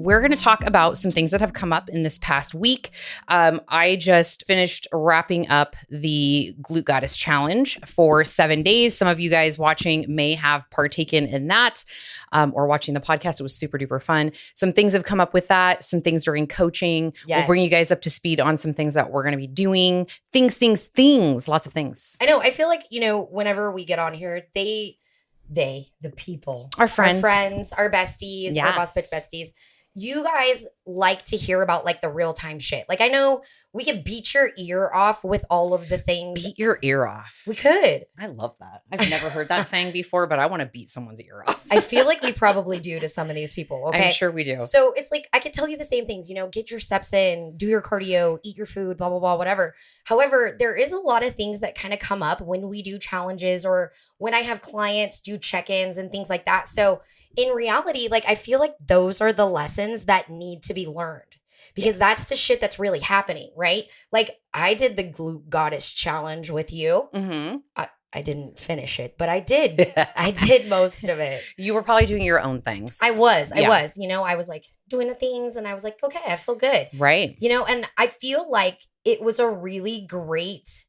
we're going to talk about some things that have come up in this past week. I just finished wrapping up the Glute Goddess challenge for 7 days. Some of you guys watching may have partaken in that or watching the podcast. It was super duper fun. Some things have come up with that, some things during coaching. Yes. We'll bring you guys up to speed on some things that we're going to be doing. Things, lots of things. I know. I feel like, whenever we get on here, the people, Our friends, our besties, our boss bitch besties, you guys like to hear about like the real time shit. Like I know we could beat your ear off with all of the things. Beat your ear off. We could. I love that. I've never heard that saying before, but I want to beat someone's ear off. I feel like we probably do to some of these people. Okay. I'm sure we do. So it's like, I could tell you the same things, get your steps in, do your cardio, eat your food, blah, blah, blah, whatever. However, there is a lot of things that kind of come up when we do challenges or when I have clients do check-ins and things like that. So in reality, like, I feel like those are the lessons that need to be learned because that's the shit that's really happening, right? Like I did the Glute Goddess challenge with you. Mm-hmm. I didn't finish it, but I did. I did most of it. You were probably doing your own things. I was. I was like doing the things and I was like, okay, I feel good. Right. And I feel like it was a really great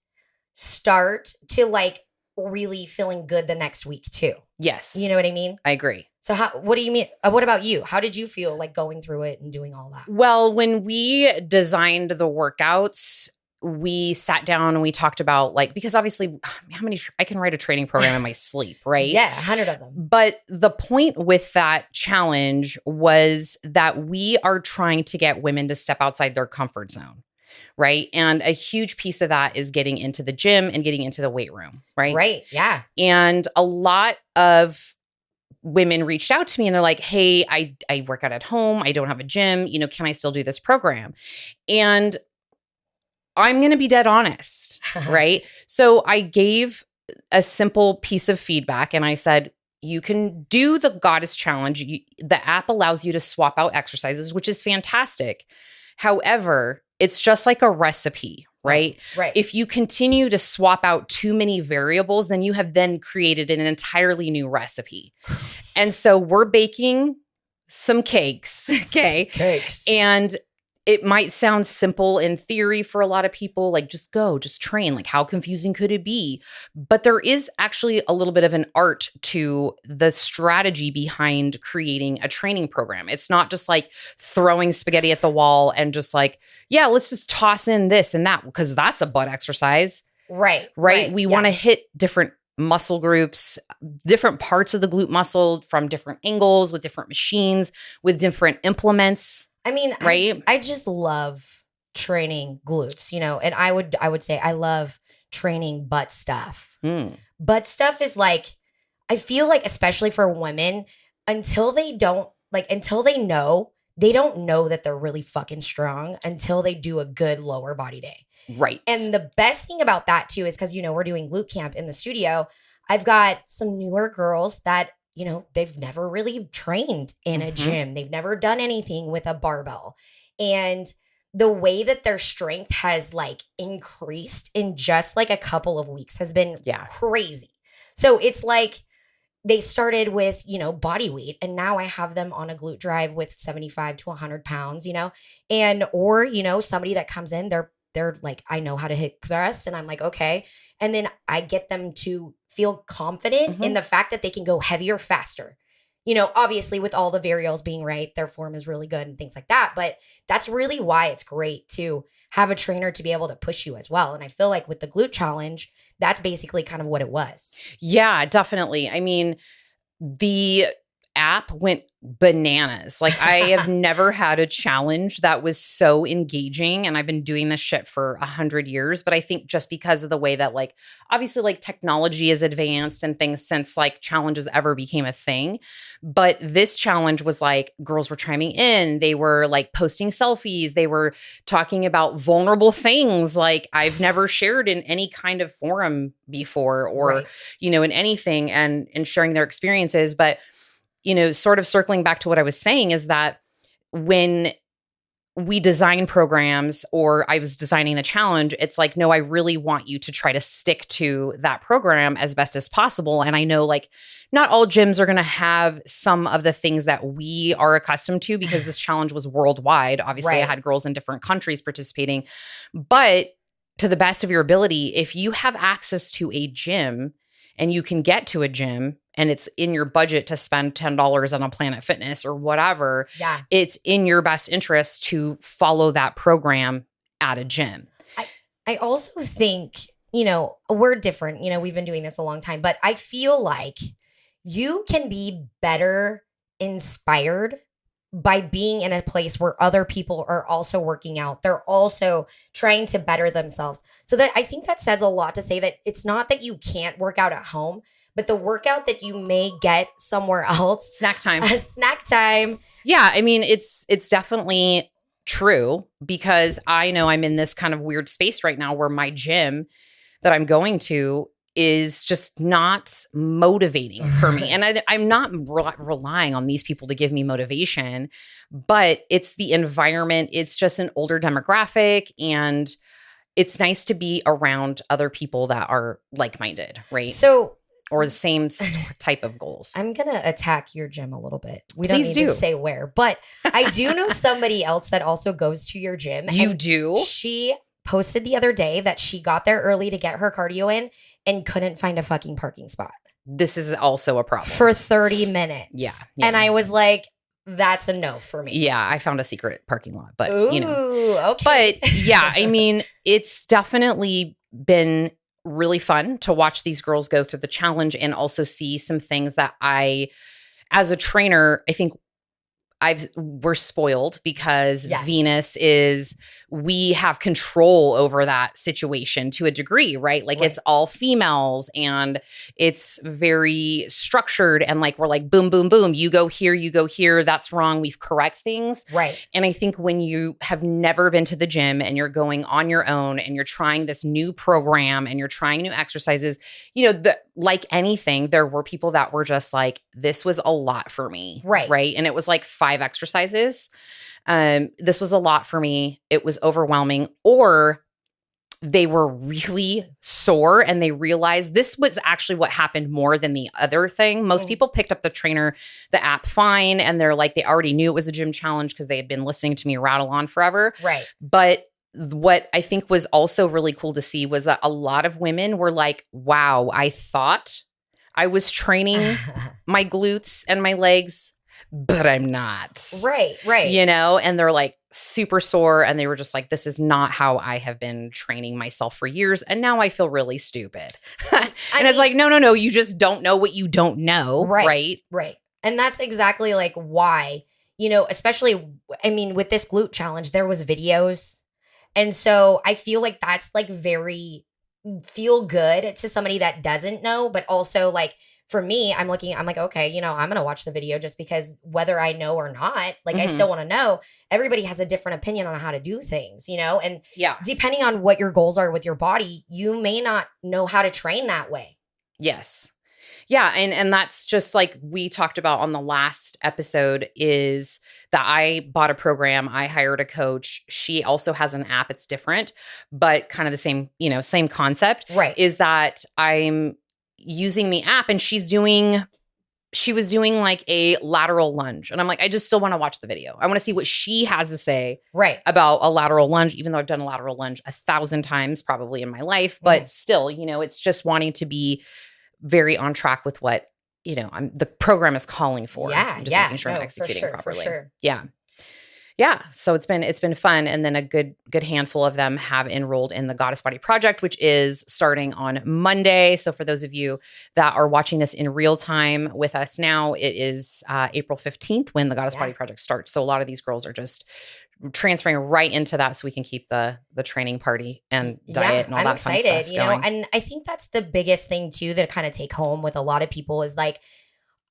start to like really feeling good the next week too. Yes. You know what I mean? I agree. So what do you mean? What about you? How did you feel like going through it and doing all that? Well, when we designed the workouts, we sat down and we talked about like, because obviously I can write a training program in my sleep, right? Yeah, 100 of them. But the point with that challenge was that we are trying to get women to step outside their comfort zone. Right. And a huge piece of that is getting into the gym and getting into the weight room. Right. Right. Yeah. And a lot of women reached out to me and they're like, hey, I work out at home. I don't have a gym. Can I still do this program? And I'm going to be dead honest. Right. So I gave a simple piece of feedback and I said, you can do the Goddess Challenge. The app allows you to swap out exercises, which is fantastic. However, it's just like a recipe, right? Right. If you continue to swap out too many variables, then you have then created an entirely new recipe. And so we're baking some cakes. Okay. Cakes. And it might sound simple in theory for a lot of people, like just go, just train. Like how confusing could it be? But there is actually a little bit of an art to the strategy behind creating a training program. It's not just like throwing spaghetti at the wall and just like, yeah, let's just toss in this and that because that's a butt exercise. Right. We want to hit different muscle groups, different parts of the glute muscle from different angles with different machines, with different implements. I mean, right. I just love training glutes, and I would say I love training butt stuff. Butt stuff is like, I feel like, especially for women, until they know that they're really fucking strong until they do a good lower body day. Right. And the best thing about that too is because, we're doing glute camp in the studio. I've got some newer girls that they've never really trained in a gym. They've never done anything with a barbell. And the way that their strength has like increased in just like a couple of weeks has been crazy. So it's like they started with, body weight and now I have them on a glute drive with 75 to 100 pounds, or somebody that comes in, they're like, I know how to hit thrust. And I'm like, okay. And then I get them to feel confident in the fact that they can go heavier faster. Obviously with all the variables being right, their form is really good and things like that. But that's really why it's great to have a trainer to be able to push you as well. And I feel like with the glute challenge, that's basically kind of what it was. Yeah, definitely. I mean, the app went bananas. Like I have never had a challenge that was so engaging, and I've been doing this shit for 100 years. But I think just because of the way that like, obviously like technology is advanced and things since like challenges ever became a thing. But this challenge was like girls were chiming in. They were like posting selfies. They were talking about vulnerable things like I've never shared in any kind of forum before or, in anything and sharing their experiences. But sort of circling back to what I was saying is that when we design programs, or I was designing the challenge, it's like, no, I really want you to try to stick to that program as best as possible. And I know like not all gyms are going to have some of the things that we are accustomed to because this challenge was worldwide. Obviously, I had girls in different countries participating, but to the best of your ability, if you have access to a gym and you can get to a gym and it's in your budget to spend $10 on a Planet Fitness or whatever, it's in your best interest to follow that program at a gym. I also think, you know, we're different. You know, we've been doing this a long time, but I feel like you can be better inspired by being in a place where other people are also working out. They're also trying to better themselves. So that I think that says a lot to say that it's not that you can't work out at home, but the workout that you may get somewhere else. Snack time. Snack time. Yeah. I mean, it's definitely true because I know I'm in this kind of weird space right now where my gym that I'm going to is just not motivating for me. And I'm not relying on these people to give me motivation, but it's the environment. It's just an older demographic, and it's nice to be around other people that are like-minded, right? So, or the same type of goals. I'm going to attack your gym a little bit. We Please don't need to say where, but I do know somebody else that also goes to your gym. You do? She posted the other day that she got there early to get her cardio in and couldn't find a fucking parking spot. This is also a problem. For 30 minutes. Yeah. And I was like, that's a no for me. Yeah, I found a secret parking lot, but Ooh, you know. Okay. But yeah, I mean, it's definitely been really fun to watch these girls go through the challenge and also see some things that I, as a trainer, I think we're spoiled because Venus is, we have control over that situation to a degree, right? Like it's all females and it's very structured and like, we're like, boom, boom, boom, you go here, that's wrong. We've correct things. Right. And I think when you have never been to the gym and you're going on your own and you're trying this new program and you're trying new exercises, you know, like anything, there were people that were just like, this was a lot for me. Right. And it was like 5 exercises. This was a lot for me. It was overwhelming. Or they were really sore and they realized this was actually what happened more than the other thing. Most people picked up the app fine. And they're like, they already knew it was a gym challenge because they had been listening to me rattle on forever. Right. But what I think was also really cool to see was that a lot of women were like, wow, I thought I was training my glutes and my legs, but I'm not. Right. You know, and they're like super sore. And they were just like, this is not how I have been training myself for years. And now I feel really stupid. It's like, no, you just don't know what you don't know. Right. And that's exactly like why, you know, especially, I mean, with this glute challenge, there was videos. And so I feel like that's like very feel good to somebody that doesn't know, but also like, for me, I'm like, okay, you know, I'm going to watch the video just because whether I know or not, like I still want to know. Everybody has a different opinion on how to do things, you know? And depending on what your goals are with your body, you may not know how to train that way. Yes. Yeah. And that's just like we talked about on the last episode is that I bought a program. I hired a coach. She also has an app. It's different, but kind of the same, you know, same concept. Right. Is that I'm using the app and she was doing like a lateral lunge. And I'm like, I just still want to watch the video. I want to see what she has to say about a lateral lunge, even though I've done a lateral lunge 1,000 times probably in my life, but still, you know, it's just wanting to be very on track with what, you know, the program is calling for. Yeah. Just making sure I'm executing properly. For sure. Yeah. Yeah. So it's been fun. And then a good handful of them have enrolled in the Goddess Body Project, which is starting on Monday. So for those of you that are watching this in real time with us now, it is April 15th when the Goddess Body Project starts. So a lot of these girls are just transferring right into that so we can keep the training party and diet and all that fun stuff going. You know, and I think that's the biggest thing too that kind of take home with a lot of people is like,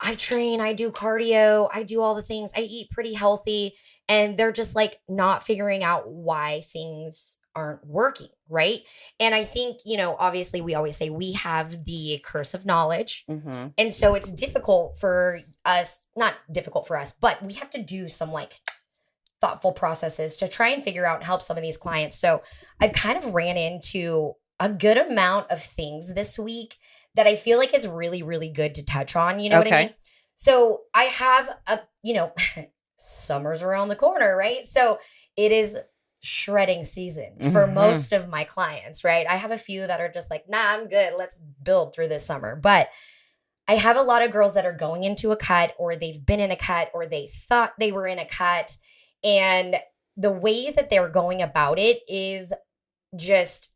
I train, I do cardio, I do all the things, I eat pretty healthy. And they're just like not figuring out why things aren't working. Right. And I think, you know, obviously we always say we have the curse of knowledge. And so it's difficult for us, not difficult for us, but we have to do some like thoughtful processes to try and figure out and help some of these clients. So I've kind of ran into a good amount of things this week that I feel like is really, really good to touch on. You know what I mean? So I have summer's around the corner, right? So it is shredding season for most of my clients, right? I have a few that are just like, nah, I'm good. Let's build through this summer. But I have a lot of girls that are going into a cut, or they've been in a cut, or they thought they were in a cut. And the way that they're going about it is just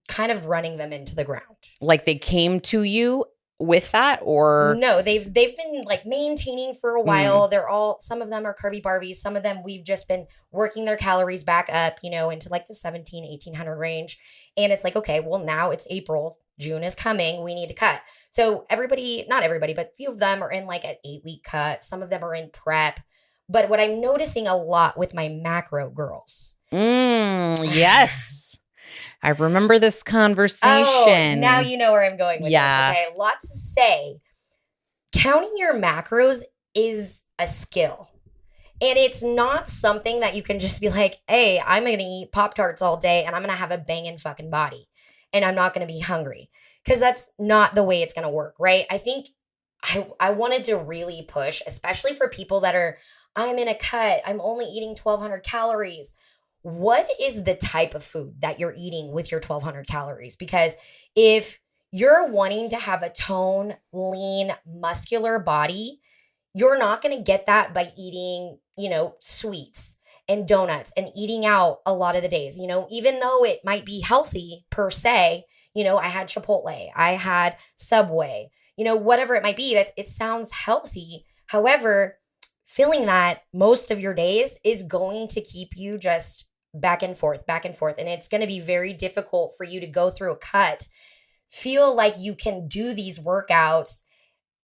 kind of running them into the ground. Like they came to you with that, or no, they've been like maintaining for a while. They're all, some of them are curvy Barbies. Some of them we've just been working their calories back up, you know, into like the 1800 range. And it's like, okay, well now it's April, June is coming. We need to cut. So everybody, not everybody, but a few of them are in like an 8-week cut. Some of them are in prep. But what I'm noticing a lot with my macro girls. Yes. I remember this conversation. Oh, now you know where I'm going with this. Okay, lots to say. Counting your macros is a skill. And it's not something that you can just be like, hey, I'm going to eat Pop-Tarts all day and I'm going to have a banging fucking body. And I'm not going to be hungry. Because that's not the way it's going to work, right? I think I wanted to really push, especially for people that are, I'm in a cut, I'm only eating 1,200 calories. What is the type of food that you're eating with your 1,200 calories? Because if you're wanting to have a tone, lean, muscular body, you're not going to get that by eating, you know, sweets and donuts and eating out a lot of the days. You know, even though it might be healthy per se, you know, I had Chipotle, I had Subway, you know, whatever it might be, it sounds healthy. However, filling that most of your days is going to keep you just back and forth. And it's going to be very difficult for you to go through a cut, feel like you can do these workouts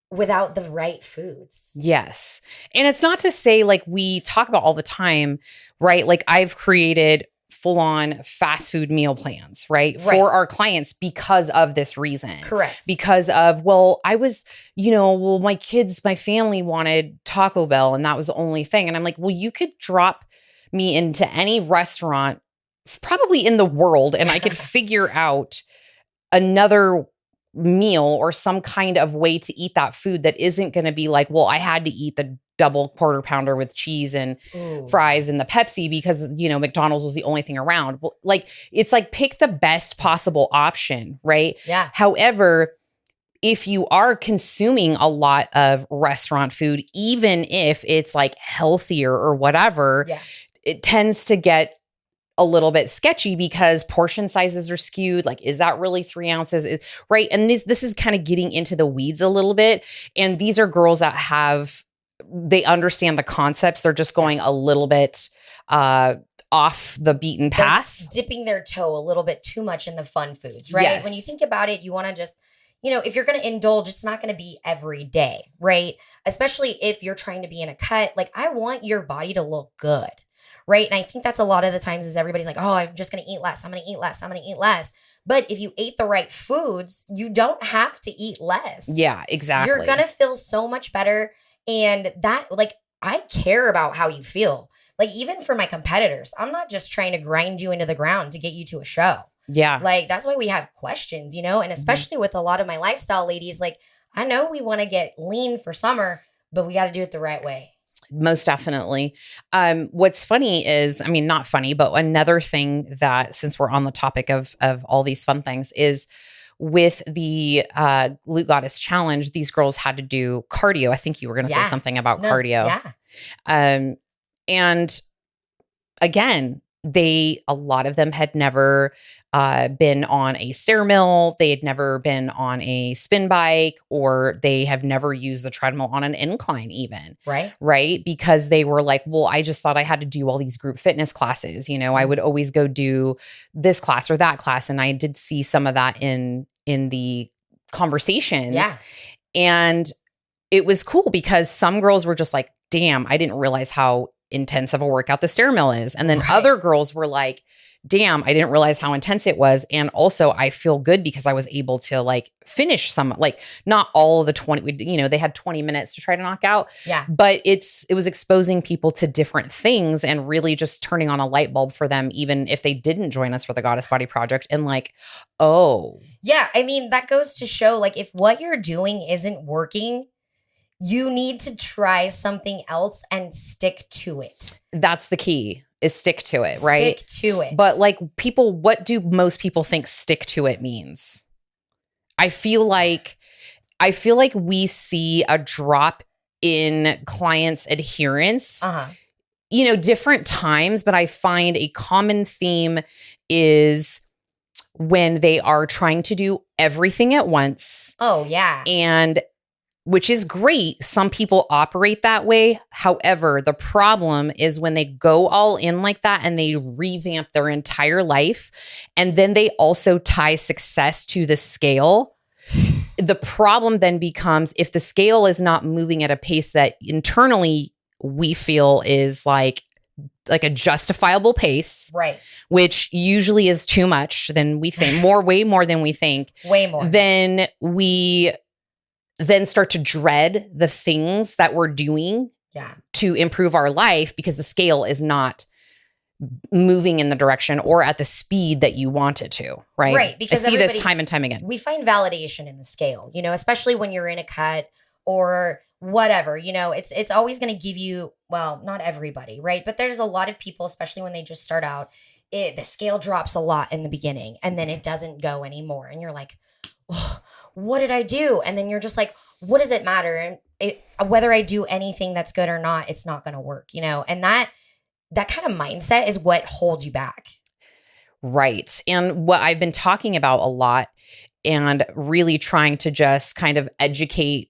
without the right foods. Yes. And it's not to say, like we talk about all the time, right? Like I've created full-on fast food meal plans, right? For our clients because of this reason. Correct. Because of, well, I was, you know, well, my family wanted Taco Bell and that was the only thing. And I'm like, well, you could drop me into any restaurant probably in the world and I could figure out another meal or some kind of way to eat that food that isn't going to be like, well, I had to eat the double quarter pounder with cheese and fries and the Pepsi because, you know, McDonald's was the only thing around. Well, like, it's like pick the best possible option, right? Yeah. However, if you are consuming a lot of restaurant food, even if it's like healthier or whatever, it tends to get a little bit sketchy because portion sizes are skewed. Like, is that really 3 ounces? Right. And this is kind of getting into the weeds a little bit. And these are girls that they understand the concepts. They're just going a little bit off the beaten path. They're dipping their toe a little bit too much in the fun foods, right? Yes. When you think about it, you want to just, you know, if you're going to indulge, it's not going to be every day, right? Especially if you're trying to be in a cut. Like, I want your body to look good. Right. And I think that's a lot of the times is everybody's like, oh, I'm just going to eat less. I'm going to eat less. I'm going to eat less. But if you ate the right foods, you don't have to eat less. Yeah, exactly. You're going to feel so much better. And that, like, I care about how you feel. Like, even for my competitors, I'm not just trying to grind you into the ground to get you to a show. Yeah. Like, that's why we have questions, you know, and especially with a lot of my lifestyle ladies, like, I know we want to get lean for summer, but we got to do it the right way. Most definitely. What's funny is, I mean, not funny, but another thing that, since we're on the topic of all these fun things, is with the Glute Goddess challenge, these girls had to do cardio. I think you were going to say something about cardio. Yeah. And again, a lot of them had never been on a stair mill. They had never been on a spin bike, or they have never used the treadmill on an incline even. Right. Because they were like, well, I just thought I had to do all these group fitness classes. You know, I would always go do this class or that class. And I did see some of that in the conversations. Yeah. And it was cool because some girls were just like, damn, I didn't realize how intense of a workout the stair mill is. And then other girls were like, damn, I didn't realize how intense it was. And also I feel good because I was able to like finish some, like not all of the 20, you know, they had 20 minutes to try to knock out. Yeah. But it was exposing people to different things and really just turning on a light bulb for them, even if they didn't join us for the Goddess Body Project. And like, oh. Yeah. I mean, that goes to show like if what you're doing isn't working, you need to try something else and stick to it. That's the key, is stick to it, right? Stick to it. But like people, what do most people think stick to it means? I feel like we see a drop in clients' adherence, you know, different times, but I find a common theme is when they are trying to do everything at once. Oh, yeah. And which is great. Some people operate that way. However, the problem is when they go all in like that and they revamp their entire life, and then they also tie success to the scale. The problem then becomes if the scale is not moving at a pace that internally we feel is like a justifiable pace, right? Which usually is too much than we think, way more than we think, way more. Then we start to dread the things that we're doing to improve our life because the scale is not moving in the direction or at the speed that you want it to, right? Right. Because I see this time and time again. We find validation in the scale, you know, especially when you're in a cut or whatever, you know, it's always going to give you, well, not everybody, right? But there's a lot of people, especially when they just start out, the scale drops a lot in the beginning and then it doesn't go anymore. And you're like, oh, what did I do? And then you're just like, what does it matter? And whether I do anything that's good or not, it's not going to work, you know? And that kind of mindset is what holds you back. Right. And what I've been talking about a lot and really trying to just kind of educate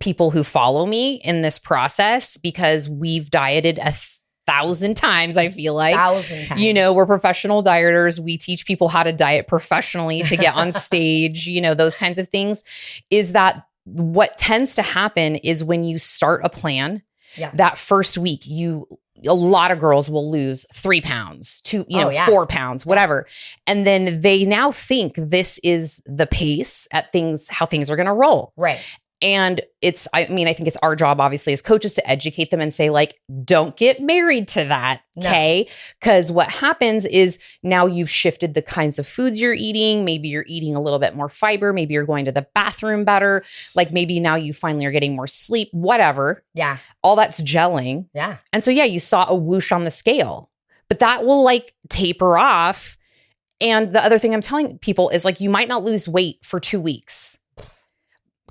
people who follow me in this process, because we've dieted 1,000 times, I feel like. 1,000 times. You know, we're professional dieters. We teach people how to diet professionally to get on stage, you know, those kinds of things. Is that what tends to happen is when you start a plan, that first week, a lot of girls will lose 3 pounds, 4 pounds, whatever. And then they now think this is the pace at how things are going to roll. Right. And I think it's our job, obviously, as coaches to educate them and say, like, don't get married to that. Okay. Because what happens is now you've shifted the kinds of foods you're eating. Maybe you're eating a little bit more fiber. Maybe you're going to the bathroom better. Like maybe now you finally are getting more sleep, whatever. Yeah. All that's gelling. Yeah. And so, you saw a whoosh on the scale, but that will like taper off. And the other thing I'm telling people is like, you might not lose weight for 2 weeks.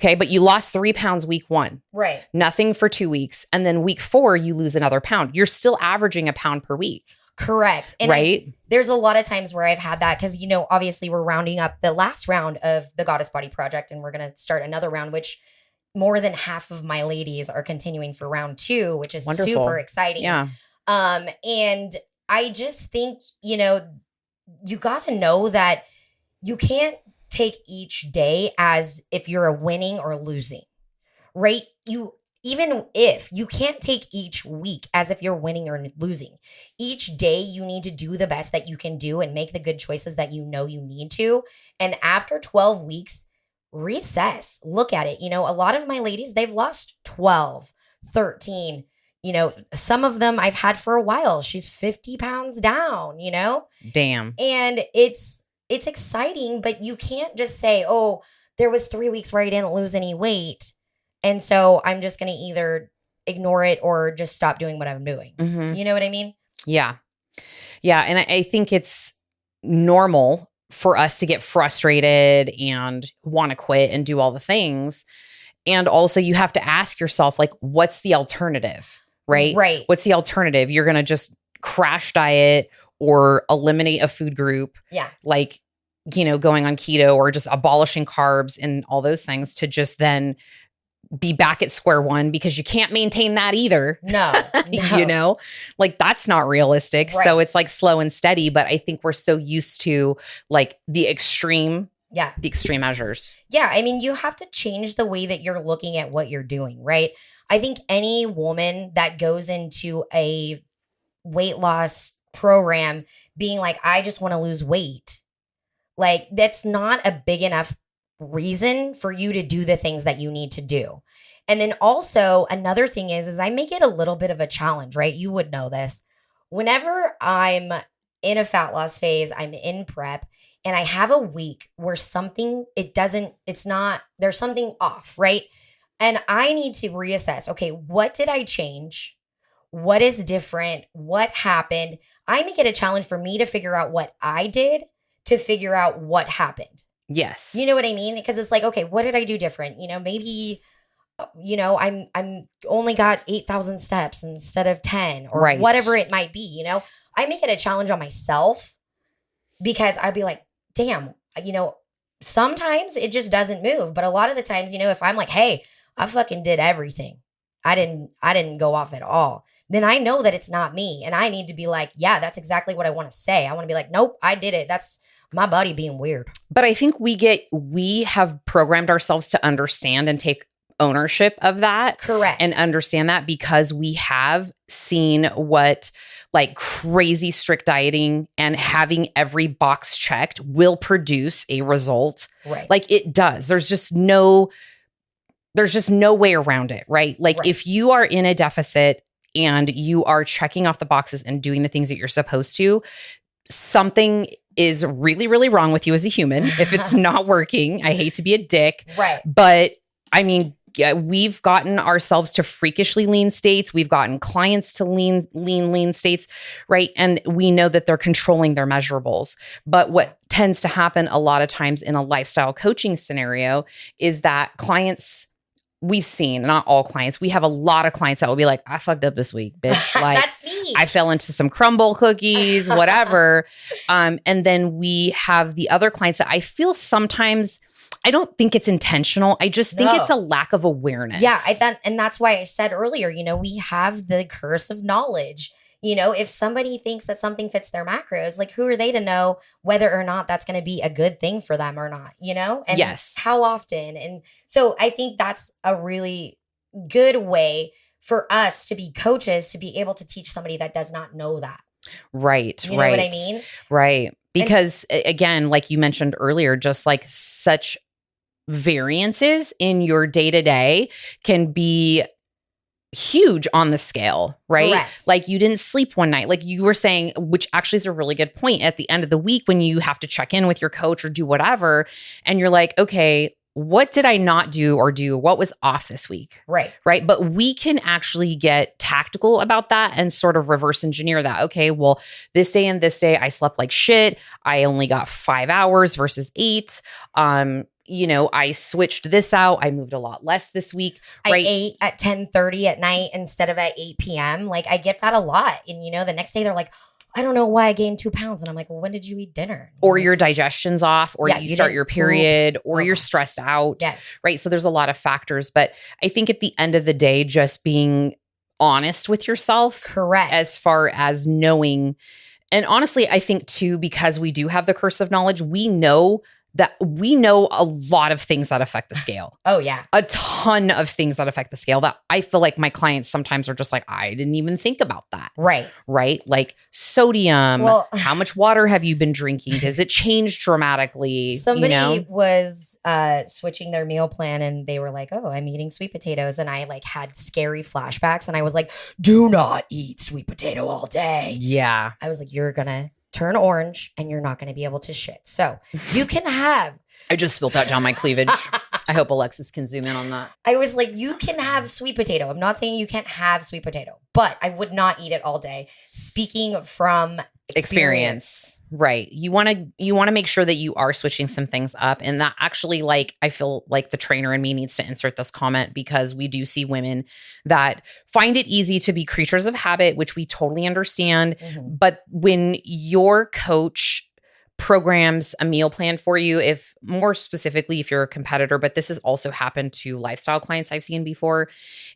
Okay. But you lost 3 pounds week 1. Right. Nothing for 2 weeks. And then week 4, you lose another pound. You're still averaging a pound per week. Correct. And right. There's a lot of times where I've had that because, you know, obviously we're rounding up the last round of the Goddess Body Project and we're going to start another round, which more than half of my ladies are continuing for round 2, which is wonderful. Super exciting. Yeah. And I just think, you know, you got to know that you can't take each day as if you're a winning or losing, right? Even if you can't take each week as if you're winning or losing, each day you need to do the best that you can do and make the good choices that you know you need to. And after 12 weeks, reassess, look at it. You know, a lot of my ladies, they've lost 12, 13, you know, some of them I've had for a while. She's 50 pounds down, you know? Damn. And it's exciting, but you can't just say, oh, there was 3 weeks where I didn't lose any weight. And so I'm just going to either ignore it or just stop doing what I'm doing. Mm-hmm. You know what I mean? Yeah. Yeah. And I think it's normal for us to get frustrated and want to quit and do all the things. And also you have to ask yourself, like, what's the alternative? Right? Right. What's the alternative? You're going to just crash diet or eliminate a food group. Yeah. Like, you know, going on keto or just abolishing carbs and all those things to just then be back at square one because you can't maintain that either. No. You know, like that's not realistic. Right. So it's like slow and steady. But I think we're so used to like the extreme measures. Yeah. I mean, you have to change the way that you're looking at what you're doing, right? I think any woman that goes into a weight loss program being like, I just want to lose weight. Like, that's not a big enough reason for you to do the things that you need to do. And then also another thing is I make it a little bit of a challenge, right? You would know this. Whenever I'm in a fat loss phase, I'm in prep, and I have a week where there's something off, right? And I need to reassess, okay, what did I change? What is different? What happened? I make it a challenge for me to figure out what I did to figure out what happened. Yes. You know what I mean? Because it's like, okay, what did I do different? Maybe, I'm only got 8,000 steps instead of 10 or whatever it might be. I make it a challenge on myself because I'd be like, damn, sometimes it just doesn't move. But a lot of the times, if I'm like, hey, I fucking did everything. I didn't go off at all. Then I know that it's not me. And I need to be like, yeah, that's exactly what I want to say. I want to be like, nope, I did it. That's my body being weird. But I think we have programmed ourselves to understand and take ownership of that. Correct. And understand that because we have seen what like crazy strict dieting and having every box checked will produce a result. Right. Like it does. There's just no way around it, right? Like if you are in a deficit and you are checking off the boxes and doing the things that you're supposed to, something is really, really wrong with you as a human if it's not working. I hate to be a dick. Right. But I mean, we've gotten ourselves to freakishly lean states. We've gotten clients to lean states, right? And we know that they're controlling their measurables. But what tends to happen a lot of times in a lifestyle coaching scenario is that clients, we've seen, not all clients, we have a lot of clients that will be like, I fucked up this week, bitch. Like, that's me. I fell into some crumble cookies, whatever. And then we have the other clients that I feel sometimes, I don't think it's intentional. I just think it's a lack of awareness. Yeah. And that's why I said earlier, we have the curse of knowledge. If somebody thinks that something fits their macros, like who are they to know whether or not that's going to be a good thing for them or not, And yes. How often? And so I think that's a really good way for us to be coaches, to be able to teach somebody that does not know that. Right. You know what I mean? Right. Because again, like you mentioned earlier, just like such variances in your day-to-day can be huge on the scale, right? Correct. Like you didn't sleep one night, like you were saying, which actually is a really good point at the end of the week when you have to check in with your coach or do whatever. And you're like, okay, what did I not do or do? What was off this week? Right. Right. But we can actually get tactical about that and sort of reverse engineer that. Okay, well, this day and this day I slept like shit. I only got 5 hours versus 8. I switched this out. I moved a lot less this week. Right? I ate at 10:30 at night instead of at 8 p.m. Like I get that a lot. And the next day they're like, I don't know why I gained 2 pounds. And I'm like, well, when did you eat dinner? Or your digestion's off, or you start your period, or you're Uh-huh. stressed out. Yes. Right. So there's a lot of factors. But I think at the end of the day, just being honest with yourself. Correct. As far as knowing. And honestly, I think too, because we do have the curse of knowledge, we know a lot of things that affect the scale. Oh, yeah. A ton of things that affect the scale that I feel like my clients sometimes are just like, I didn't even think about that. Right. Right? Like sodium, Well, how much water have you been drinking? Does it change dramatically? Somebody was switching their meal plan and they were like, oh, I'm eating sweet potatoes. And I like had scary flashbacks and I was like, do not eat sweet potato all day. Yeah. I was like, you're going to turn orange and you're not going to be able to shit. So you can have. I just spilled that down my cleavage. I hope Alexis can zoom in on that. I was like, you can have sweet potato. I'm not saying you can't have sweet potato, but I would not eat it all day. Speaking from experience. Right. You want to make sure that you are switching some things up. And that actually, like, I feel like the trainer in me needs to insert this comment because we do see women that find it easy to be creatures of habit, which we totally understand. Mm-hmm. But when your coach programs a meal plan for you, if more specifically, if you're a competitor, but this has also happened to lifestyle clients I've seen before,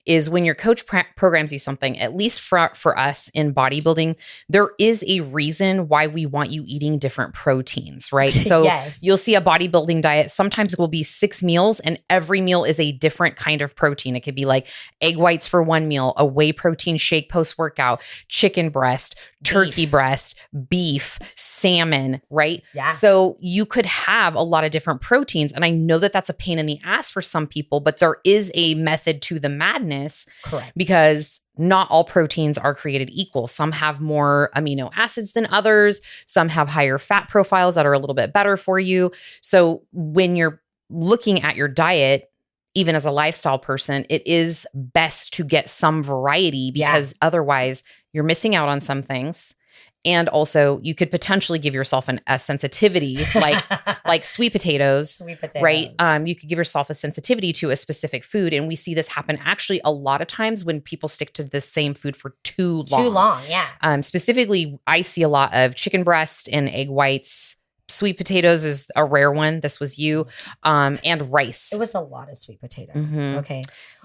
is when your coach programs you something, at least for us in bodybuilding, there is a reason why we want you eating different proteins, right? So Yes. You'll see a bodybuilding diet. Sometimes it will be 6 meals and every meal is a different kind of protein. It could be like egg whites for one meal, a whey protein shake post-workout, chicken breast, turkey breast, beef, salmon, right? Yeah. So you could have a lot of different proteins. And I know that that's a pain in the ass for some people, but there is a method to the madness. Correct. Because not all proteins are created equal. Some have more amino acids than others. Some have higher fat profiles that are a little bit better for you. So when you're looking at your diet, even as a lifestyle person, it is best to get some variety because otherwise you're missing out on some things. And also you could potentially give yourself a sensitivity like sweet potatoes, right? You could give yourself a sensitivity to a specific food. And we see this happen actually a lot of times when people stick to the same food for too long. Too long, yeah. Specifically, I see a lot of chicken breast and egg whites. Sweet potatoes is a rare one. This was you. And rice. It was a lot of sweet potato. Mm-hmm. Okay.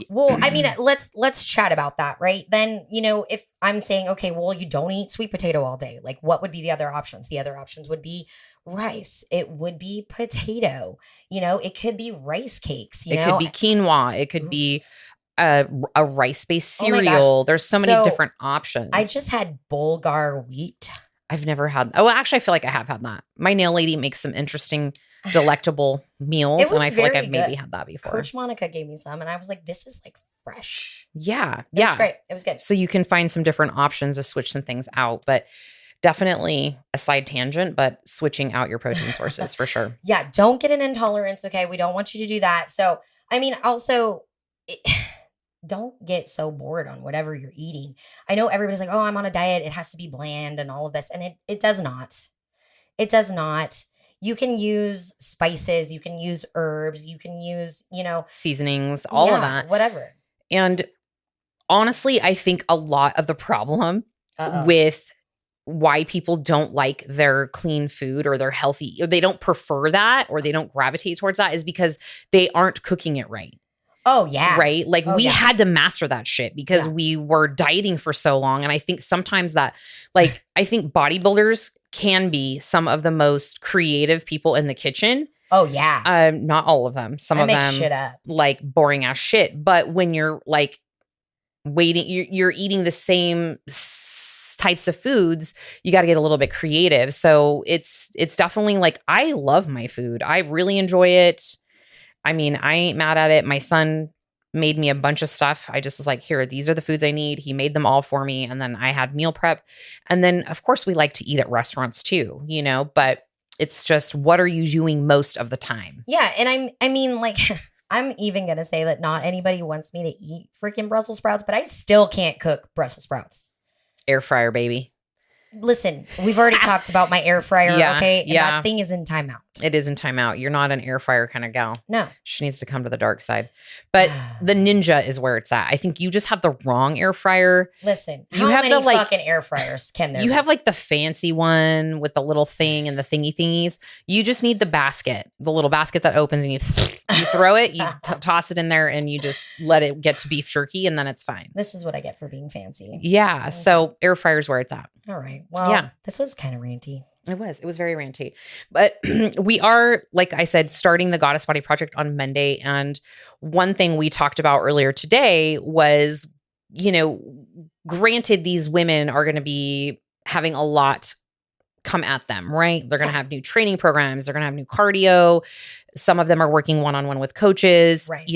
Well, I mean, let's chat about that, right? Then, if I'm saying, okay, well, you don't eat sweet potato all day, like what would be the other options? The other options would be rice. It would be potato. It could be rice cakes. It could be quinoa. It could be a rice-based cereal. There's so many different options. I just had Bulgar wheat. I've never had. Oh, actually, I feel like I have had that. My nail lady makes some interesting, delectable meals, and I feel like I've maybe had that before. Coach Monica gave me some, and I was like, "This is like fresh." Yeah, it was great. It was good. So you can find some different options to switch some things out, but definitely a side tangent, but switching out your protein sources for sure. Yeah, don't get an intolerance. Okay, we don't want you to do that. So, I mean, also. Don't get so bored on whatever you're eating. I know everybody's like, oh, I'm on a diet. It has to be bland and all of this. And it does not. It does not. You can use spices. You can use herbs. You can use, seasonings, all of that. Whatever. And honestly, I think a lot of the problem with why people don't like their clean food or their healthy, or they don't prefer that or they don't gravitate towards that is because they aren't cooking it right. Oh, yeah. Right? Like we had to master that shit because we were dieting for so long. And I think sometimes that, I think bodybuilders can be some of the most creative people in the kitchen. Oh, yeah. Not all of them. Some of them shit up. Like boring ass shit. But when you're like waiting, you're eating the same types of foods, you got to get a little bit creative. So it's definitely like, I love my food. I really enjoy it. I mean, I ain't mad at it. My son made me a bunch of stuff. I just was like, here, these are the foods I need. He made them all for me. And then I had meal prep. And then, of course, we like to eat at restaurants too, but it's just, what are you doing most of the time? Yeah. And I'm even going to say that not anybody wants me to eat freaking Brussels sprouts, but I still can't cook Brussels sprouts. Air fryer, baby. Listen, we've already talked about my air fryer, okay? And yeah. that thing is in timeout. It is in timeout. You're not an air fryer kind of gal. No. She needs to come to the dark side. But the Ninja is where it's at. I think you just have the wrong air fryer. Listen, you how have many the, fucking air fryers can there You be? have like the fancy one with the little thing and the thingies. You just need the basket, the little basket that opens and you throw it, you toss it in there and you just let it get to beef jerky and then it's fine. This is what I get for being fancy. Yeah. Okay. So air fryer's where it's at. All right. Well, this was kind of ranty. It was very ranty. But we are, like I said, starting the Goddess Body Project on Monday. And one thing we talked about earlier today was, granted, these women are going to be having a lot come at them, right? They're going to have new training programs. They're going to have new cardio. Some of them are working one-on-one with coaches, right.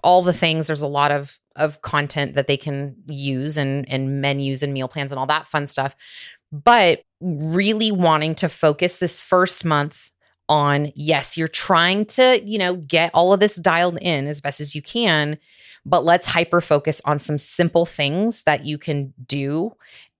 All the things. There's a lot of content that they can use and menus and meal plans and all that fun stuff. But really wanting to focus this first month on, yes, you're trying to, get all of this dialed in as best as you can, but let's hyper focus on some simple things that you can do.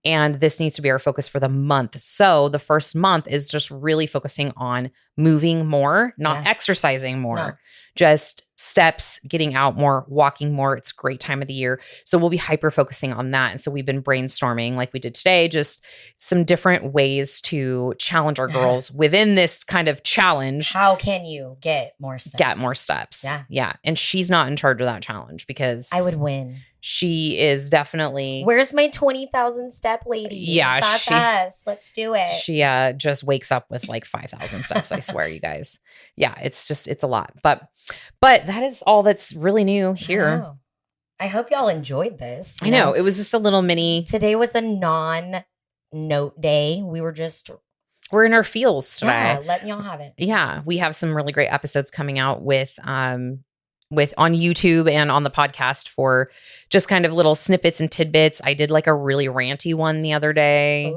And this needs to be our focus for the month. So the first month is just really focusing on moving more, not exercising more. No. Just steps, getting out more, walking more. It's a great time of the year. So we'll be hyper focusing on that. And so we've been brainstorming like we did today, just some different ways to challenge our girls within this kind of challenge. How can you get more steps? Get more steps. Yeah. And she's not in charge of that challenge because I would win. She is definitely. Where's my 20,000 step lady? Yeah. That's us. Let's do it. She just wakes up with like 5,000 steps. I swear, you guys. Yeah. It's a lot, but that is all that's really new here. I hope y'all enjoyed this. I know. It was just a little mini. Today was a non note day. We were just we're in our feels today. letting y'all have it. Yeah, we have some really great episodes coming out with on YouTube and on the podcast for just kind of little snippets and tidbits. I did like a really ranty one the other day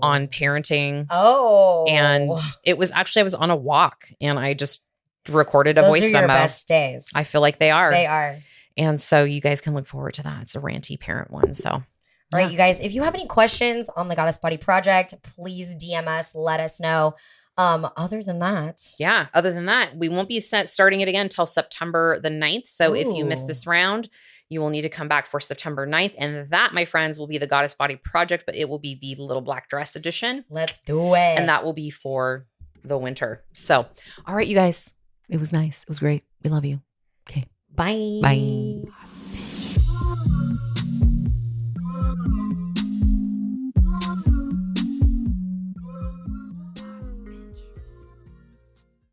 on parenting. Oh. And it was actually, I was on a walk and I just recorded a Those voice are your memo. best days. I feel like they are. They are. And so you guys can look forward to that. It's a ranty parent one. So, all right, you guys, if you have any questions on the Goddess Body Project, please DM us, let us know. Other than that, we won't be starting it again until September the 9th. So if you miss this round, you will need to come back for September 9th. And that, my friends, will be the Goddess Body Project, but it will be the little black dress edition. Let's do it. And that will be for the winter. So, all right, you guys, it was nice. It was great. We love you. Okay. Bye. Bye.